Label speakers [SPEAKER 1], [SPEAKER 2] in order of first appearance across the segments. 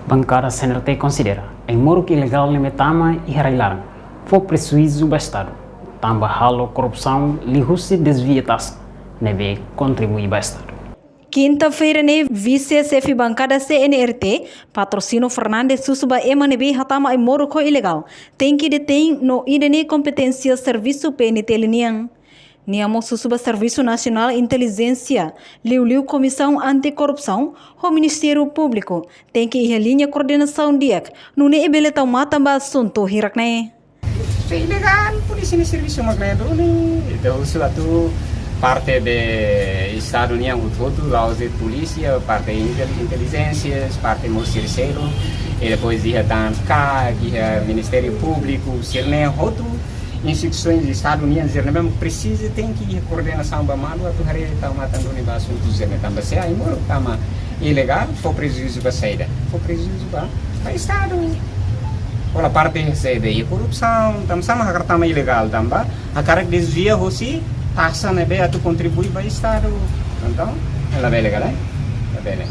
[SPEAKER 1] Bancada CNRT considera em moro que ilegal limitama e harailarang for prejuízo do Estado. Também halo corrupção, lihusi desvia taxa, neve contribui para o Estado.
[SPEAKER 2] Quinta-feira, vice-chefe bancada CNRT, patrocínio Fernandes Sussuba Emanebe Hatama e Moro co ilegal, tem que detém no idene competência serviço PNT Liniang. Niamo Sussuba Serviço Nacional Inteligência, Liu Comissão Anticorrupção, o Ministério Público, tem que ir a linha coordenação DIAC, no ne ebeleta matamba assunto hirakne.
[SPEAKER 3] É ilegal, polícia de serviço magneto, então suatu parte do Estado União todo, lá os polícia, parte de inteligência, parte do terceiro, e depois dia dan cá, dia Ministério Público, sirne outro instituições do Estado União, sirne mesmo precisa tem que coordenação ba malu atu hari tá matando ne basu tu sirne também se aí moro tama ilegal, for prejuízo ba saída, for prejuízo ba Estado. Olha parte de corrupção, tam sama hakar tama ilegal tamba, hakar desvia hosi taxa nebe atu contribui para o Estado. Então, ela é legal, é bem.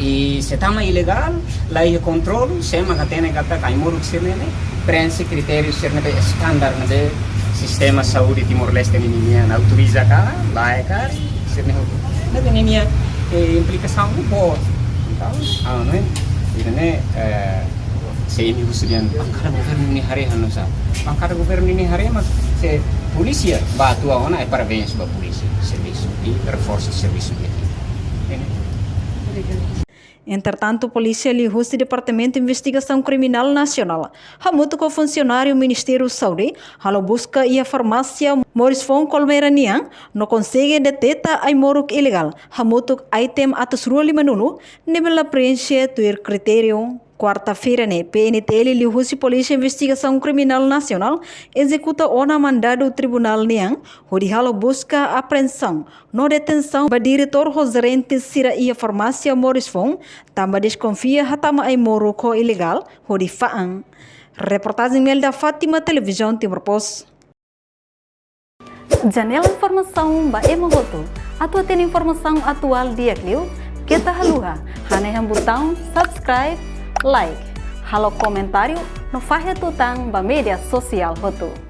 [SPEAKER 3] E se tama ilegal, lá é controle, sema katene kata kaimuruk sirne, prensa critérios sirne be standar nebe sistema saúde Timor-Leste ninia autoriza cá, lá é cara, sirne nebe ninia implicação do povo. Então, não é? Ini se ini kesudian angkara governo ini hari hanusa angkara governo ini hari mas se polícia batu ona é parabéns para polícia serviço e reforço serviço
[SPEAKER 2] Entretanto, a polícia liou o Departamento de Investigação Criminal Nacional, hamuto com o funcionário do Ministério Saúde, halo busca e a farmácia Morisfon Colmeranian, não consegue detectar a moruk ilegal, hamuto item atas rua limanulu, nebela preenche tuir critério. Quarta-feira, PNTL liou a Polícia de Investigação Criminal Nacional, executa ona mandado tribunal niang, onde halo busca apreensão, no detenção, ba diretor gerente sira e a farmácia Morisfon, também desconfia hatama ai moro co ilegal, onde faang. Reportagem mel da Fátima Televisão Timor-Post.
[SPEAKER 4] Janela informação ba emogoto, atua tem informação atual dia kliu, kita haluha, haneham botão subscribe, like, halo comentário, no fahe tutang ba media sosial hotu.